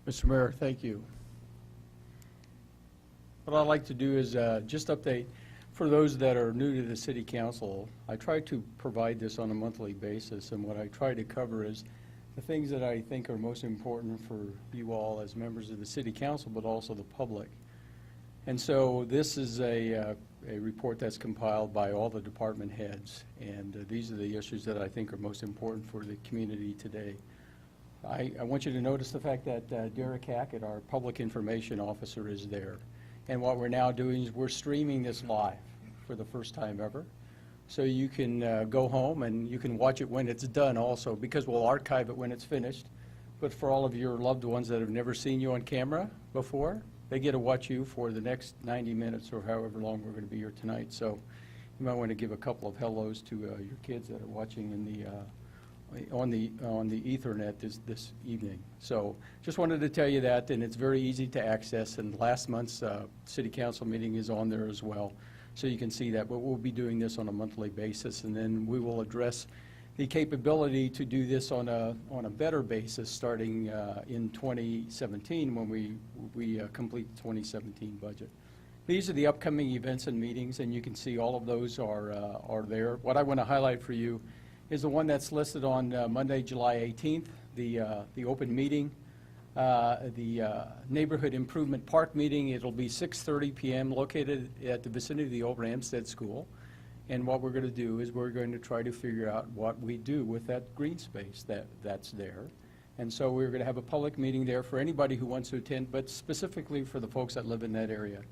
Mr. Mayor, thank you. What I'd like to do is just update for those that are new to the City Council. I try to provide this on a monthly basis, and what I try to cover is the things that I think are most important for you all as members of the City Council, but also the public. And so this is a report that's compiled by all the department heads, and these are the issues that I think are most important for the community today. I want you to notice the fact that Derek Hackett, our public information officer, is there. And what we're now doing is we're streaming this live for the first time ever. So you can go home and you can watch it when it's done also, because we'll archive it when it's finished. But for all of your loved ones that have never seen you on camera before, they get to watch you for the next 90 minutes or however long we're going to be here tonight. So you might want to give a couple of hellos to your kids that are watching in the on the Ethernet this evening. So just wanted to tell you that, and it's very easy to access, and last month's City Council meeting is on there as well, so you can see that. But we'll be doing this on a monthly basis, and then we will address the capability to do this on a better basis starting in 2017 when we complete the 2017 budget. These are the upcoming events and meetings, and you can see all of those are there. What I want to highlight for you is the one that's listed on Monday, July 18th, the open meeting, the Neighborhood Improvement Park meeting. It'll be 6:30 p.m. located at the vicinity of the old Ramstead School. And what we're going to do is we're going to try to figure out what we do with that green space that's there. And so we're going to have a public meeting there for anybody who wants to attend, but specifically for the folks that live in that area.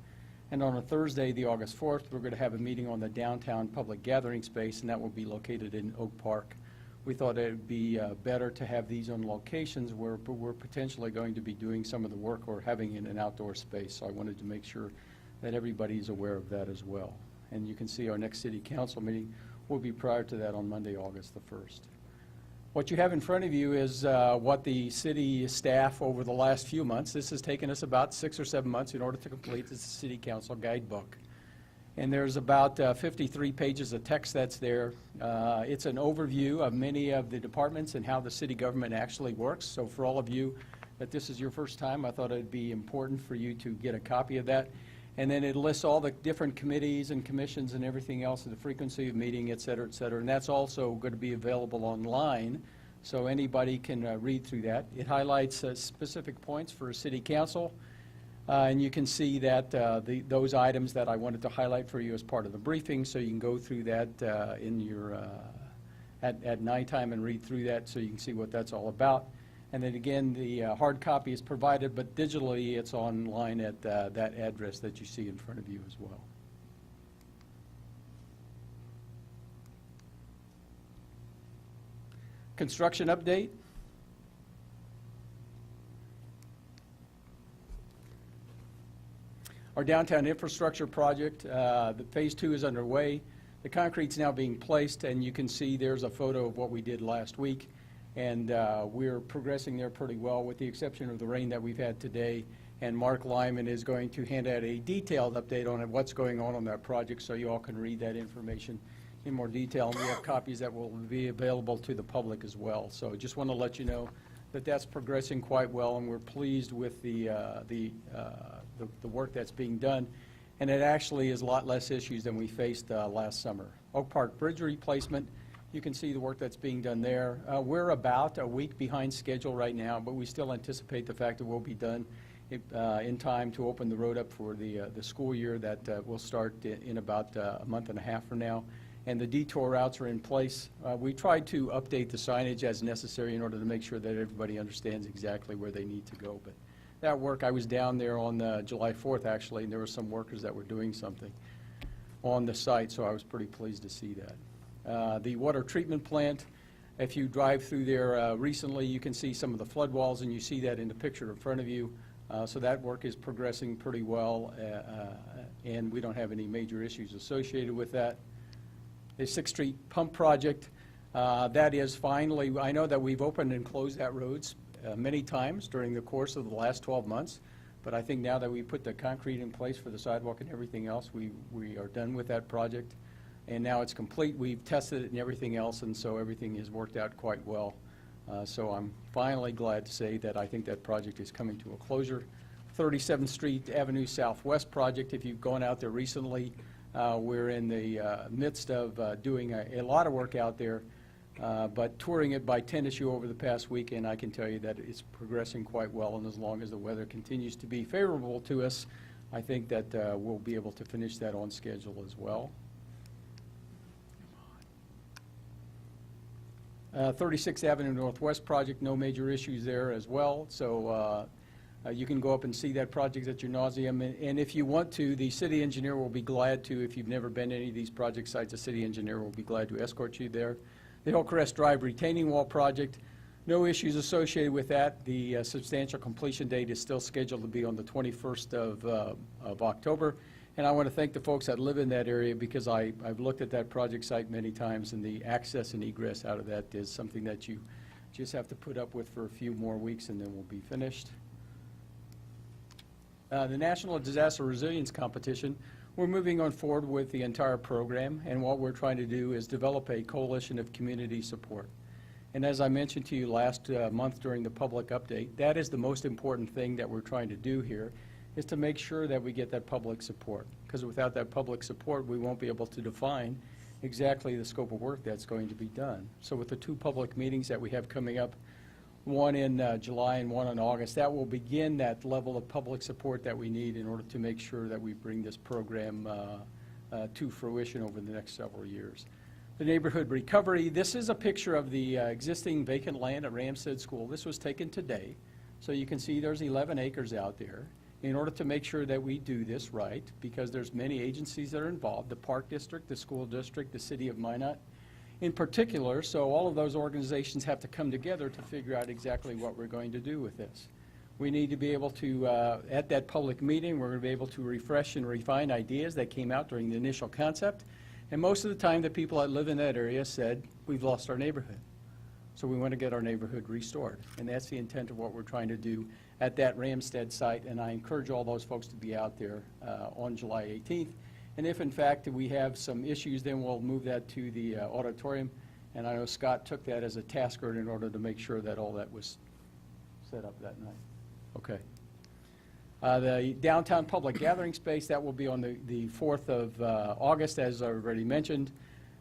And on a Thursday, the August 4th, we're going to have a meeting on the downtown public gathering space, and that will be located in Oak Park. We thought it would be better to have these on locations where we're potentially going to be doing some of the work or having in an outdoor space. So I wanted to make sure that everybody's aware of that as well. And you can see our next City Council meeting will be prior to that on Monday, August the 1st. What you have in front of you is what the city staff over the last few months, this has taken us about 6 or 7 months in order to complete this City Council guidebook. And there's about 53 pages of text that's there. It's an overview of many of the departments and how the city government actually works. So for all of you that this is your first time, I thought it'd be important for you to get a copy of that. And then it lists all the different committees and commissions and everything else, and the frequency of meeting, et cetera, et cetera. And that's also going to be available online, so anybody can read through that. It highlights specific points for a city council, and you can see that those items that I wanted to highlight for you as part of the briefing, so you can go through that in your at nighttime and read through that so you can see what that's all about. And then again, the hard copy is provided, but digitally it's online at that address that you see in front of you as well. Construction update. Our downtown infrastructure project, the phase 2 is underway. The concrete's now being placed, and you can see there's a photo of what we did last week. And we're progressing there pretty well, with the exception of the rain that we've had today. And Mark Lyman is going to hand out a detailed update on what's going on that project, so you all can read that information in more detail. And we have copies that will be available to the public as well. So just want to let you know that that's progressing quite well, and we're pleased with the work that's being done. And it actually is a lot less issues than we faced last summer. Oak Park Bridge replacement. You can see the work that's being done there. We're about a week behind schedule right now, but we still anticipate the fact that we'll be done in time to open the road up for the school year that will start in about a month and a half from now. And the detour routes are in place. We tried to update the signage as necessary in order to make sure that everybody understands exactly where they need to go. But that work, I was down there on July 4th actually, and there were some workers that were doing something on the site, so I was pretty pleased to see that. The water treatment plant, if you drive through there recently, you can see some of the flood walls, and you see that in the picture in front of you. So that work is progressing pretty well, and we don't have any major issues associated with that. The 6th Street pump project, that is finally, I know that we've opened and closed that roads many times during the course of the last 12 months, but I think now that we put the concrete in place for the sidewalk and everything else, we are done with that project. And now it's complete. We've tested it and everything else, and so everything has worked out quite well. So I'm finally glad to say that I think that project is coming to a closure. 37th Street Avenue Southwest project, if you've gone out there recently, we're in the midst of doing a lot of work out there, but touring it by tennis shoe over the past weekend, I can tell you that it's progressing quite well, and as long as the weather continues to be favorable to us, I think that we'll be able to finish that on schedule as well. 36th Avenue Northwest project, no major issues there as well. So you can go up and see that project at your nauseam. And if you want to, the city engineer will be glad to, if you've never been to any of these project sites, the city engineer will be glad to escort you there. The Hillcrest Drive retaining wall project, no issues associated with that. The substantial completion date is still scheduled to be on the 21st of October. And I want to thank the folks that live in that area, because I've looked at that project site many times, and the access and egress out of that is something that you just have to put up with for a few more weeks, and then we'll be finished. The National Disaster Resilience Competition, we're moving on forward with the entire program, and what we're trying to do is develop a coalition of community support. And as I mentioned to you last month during the public update, that is the most important thing that we're trying to do here, is to make sure that we get that public support. Because without that public support, we won't be able to define exactly the scope of work that's going to be done. So with the two public meetings that we have coming up, one in July and one in August, that will begin that level of public support that we need in order to make sure that we bring this program to fruition over the next several years. The neighborhood recovery, this is a picture of the existing vacant land at Ramstead School. This was taken today. So you can see there's 11 acres out there. In order to make sure that we do this right, because there's many agencies that are involved, the Park District, the School District, the City of Minot in particular, so all of those organizations have to come together to figure out exactly what we're going to do with this. We need to be able to, at that public meeting, we're going to be able to refresh and refine ideas that came out during the initial concept, and most of the time the people that live in that area said, we've lost our neighborhood. So we want to get our neighborhood restored, and that's the intent of what we're trying to do at that Ramstead site, and I encourage all those folks to be out there on July 18th. And if in fact we have some issues, then we'll move that to the auditorium, and I know Scott took that as a tasker in order to make sure that all that was set up that night. Okay. The downtown public gathering space, that will be on the 4th of August, as I already mentioned.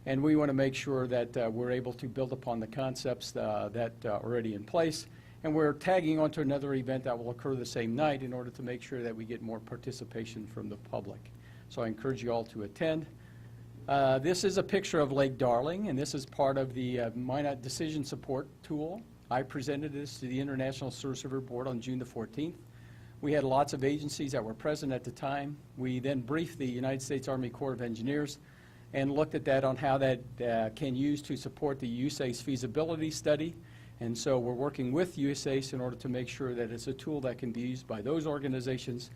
And we want to make sure that we're able to build upon the concepts that are already in place. And we're tagging onto another event that will occur the same night in order to make sure that we get more participation from the public. So I encourage you all to attend. This is a picture of Lake Darling, and this is part of the Minot Decision Support Tool. I presented this to the International Sewer Server Board on June the 14th. We had lots of agencies that were present at the time. We then briefed the United States Army Corps of Engineers and looked at that on how that can use to support the USACE feasibility study. And so we're working with USACE in order to make sure that it's a tool that can be used by those organizations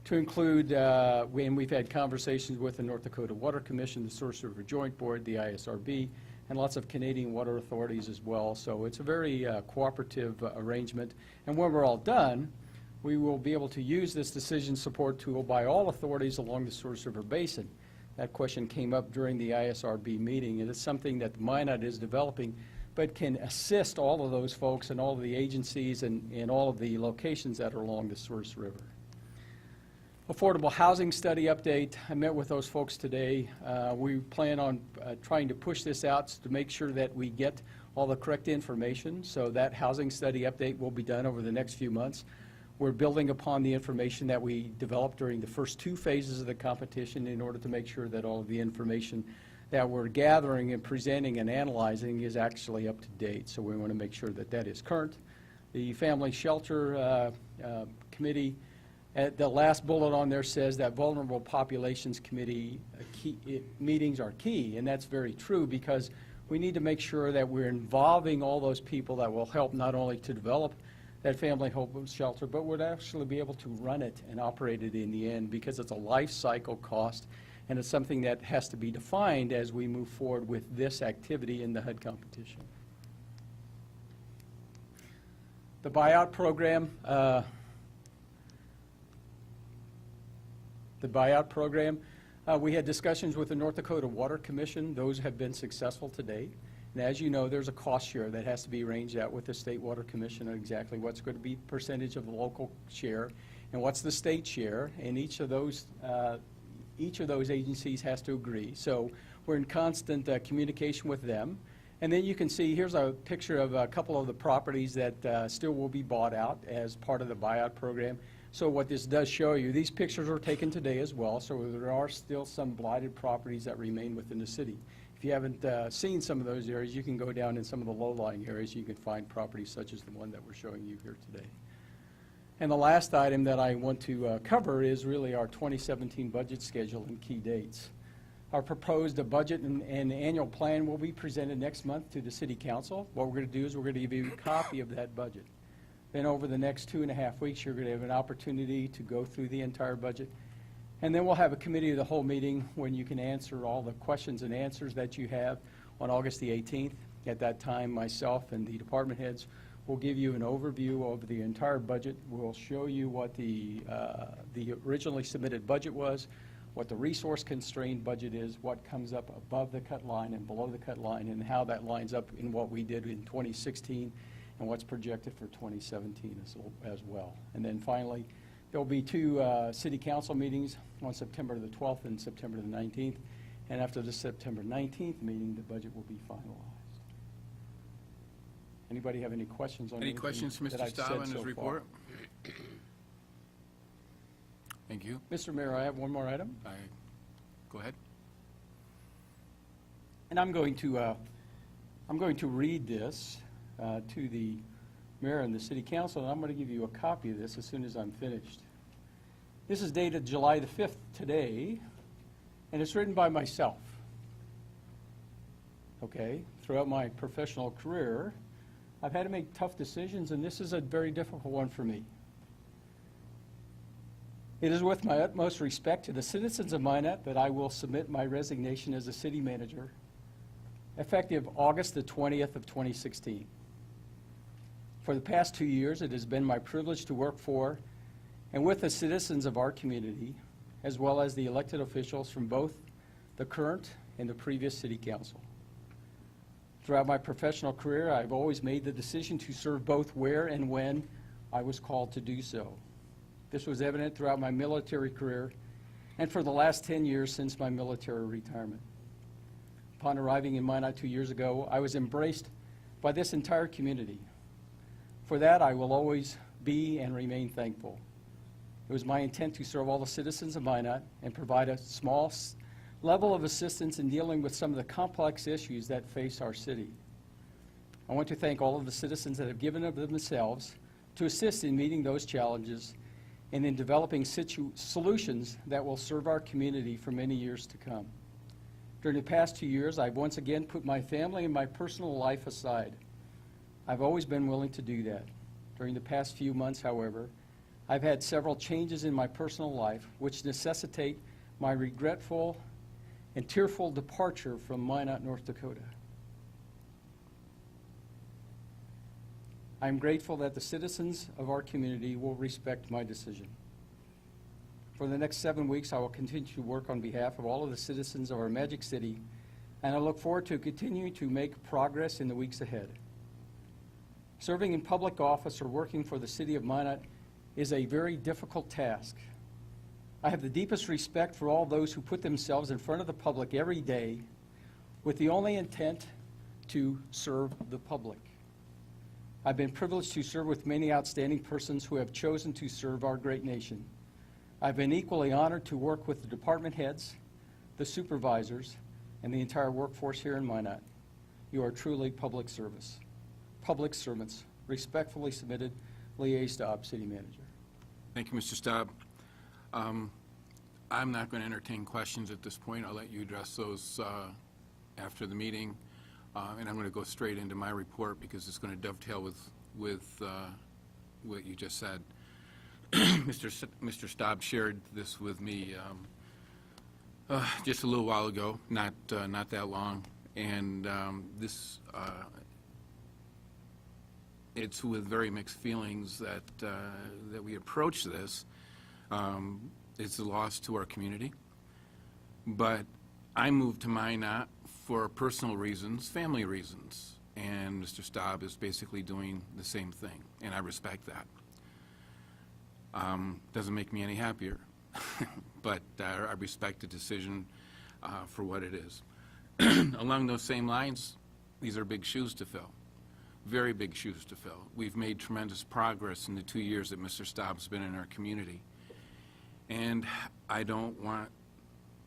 to include, and we've had conversations with the North Dakota Water Commission, the Sewer Server Joint Board, the ISRB, and lots of Canadian water authorities as well. So it's a very cooperative arrangement. And when we're all done, we will be able to use this decision support tool by all authorities along the Sewer Server Basin. That question came up during the ISRB meeting, and it's something that Minot is developing, but can assist all of those folks and all of the agencies and all of the locations that are along the Source River. Affordable housing study update. I met with those folks today. We plan on trying to push this out to make sure that we get all the correct information. So that housing study update will be done over the next few months. We're building upon the information that we developed during the first two phases of the competition in order to make sure that all of the information that we're gathering and presenting and analyzing is actually up to date. So we want to make sure that that is current. The Family Shelter Committee, the last bullet on there says that Vulnerable Populations Committee meetings are key, and that's very true because we need to make sure that we're involving all those people that will help not only to develop that family home shelter, but would actually be able to run it and operate it in the end, because it's a life cycle cost, and it's something that has to be defined as we move forward with this activity in the HUD competition. The buyout program. We had discussions with the North Dakota Water Commission. Those have been successful to date. And as you know, there's a cost share that has to be arranged out with the State Water Commission on exactly what's going to be percentage of the local share and what's the state share, and each of those agencies has to agree. So we're in constant communication with them. And then you can see, here's a picture of a couple of the properties that still will be bought out as part of the buyout program. So what this does show you, these pictures were taken today as well, so there are still some blighted properties that remain within the city. If you haven't seen some of those areas, you can go down in some of the low-lying areas. You can find properties such as the one that we're showing you here today. And the last item that I want to cover is really our 2017 budget schedule and key dates. Our proposed budget and annual plan will be presented next month to the City Council. What we're going to do is we're going to give you a copy of that budget. Then over the next 2.5 weeks, you're going to have an opportunity to go through the entire budget. And then we'll have a committee of the whole meeting when you can answer all the questions and answers that you have on August the 18th. At that time, myself and the department heads will give you an overview of the entire budget. We'll show you what the originally submitted budget was, what the resource-constrained budget is, what comes up above the cut line and below the cut line, and how that lines up in what we did in 2016 and what's projected for 2017 as well. And then finally, there'll be two city council meetings on September the 12th and September the 19th. And after the September 19th meeting, the budget will be finalized. Anybody have any questions on Any questions, Mr. Staub, on his report? Thank you. Mr. Mayor, I have one more item. Go ahead. And I'm going to read this to the mayor and the city council, and I'm going to give you a copy of this as soon as I'm finished. This is dated July the 5th today, and it's written by myself. Okay, throughout my professional career, I've had to make tough decisions, and this is a very difficult one for me. It is with my utmost respect to the citizens of Minot that I will submit my resignation as a city manager, effective August the 20th of 2016. For the past 2 years, it has been my privilege to work for and with the citizens of our community, as well as the elected officials from both the current and the previous city council. Throughout my professional career, I've always made the decision to serve both where and when I was called to do so. This was evident throughout my military career and for the last 10 years since my military retirement. Upon arriving in Minot 2 years ago, I was embraced by this entire community. For that, I will always be and remain thankful. It was my intent to serve all the citizens of Minot and provide a small level of assistance in dealing with some of the complex issues that face our city. I want to thank all of the citizens that have given of themselves to assist in meeting those challenges and in developing solutions that will serve our community for many years to come. During the past 2 years, I've once again put my family and my personal life aside. I've always been willing to do that. During the past few months, however, I've had several changes in my personal life which necessitate my regretful and tearful departure from Minot, North Dakota. I'm grateful that the citizens of our community will respect my decision. For the next 7 weeks, I will continue to work on behalf of all of the citizens of our Magic City, and I look forward to continuing to make progress in the weeks ahead. Serving in public office or working for the city of Minot is a very difficult task. I have the deepest respect for all those who put themselves in front of the public every day with the only intent to serve the public. I've been privileged to serve with many outstanding persons who have chosen to serve our great nation. I've been equally honored to work with the department heads, the supervisors, and the entire workforce here in Minot. You are truly public servants. Respectfully submitted, Lee A. Staub, City Manager. Thank you, Mr. Staub. I'm not going to entertain questions at this point. I'll let you address those after the meeting. And I'm going to go straight into my report because it's going to dovetail with what you just said. Mr. Staub shared this with me just a little while ago, not that long, and it's with very mixed feelings that we approach this. It's a loss to our community, but I moved to Minot for personal reasons, family reasons, and Mr. Staub is basically doing the same thing, and I respect that. Doesn't make me any happier, but I respect the decision for what it is. Along those same lines, these are big shoes to fill, very big shoes to fill. We've made tremendous progress in the 2 years that Mr. Staub's been in our community, and I don't want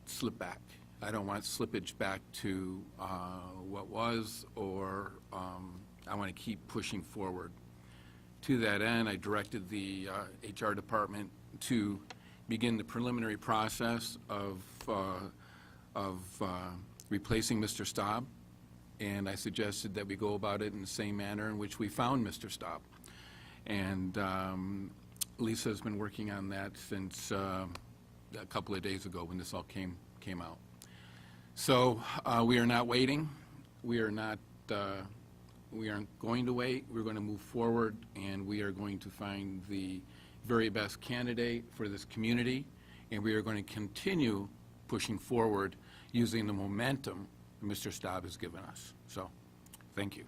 slip back. I don't want slippage back to what was, or I want to keep pushing forward. To that end, I directed the HR department to begin the preliminary process of replacing Mr. Staub, and I suggested that we go about it in the same manner in which we found Mr. Staub. And Lisa's been working on that since a couple of days ago when this all came out. So we are not waiting. We aren't going to wait. We're going to move forward, and we are going to find the very best candidate for this community, and we are going to continue pushing forward using the momentum Mr. Staub has given us. So, thank you.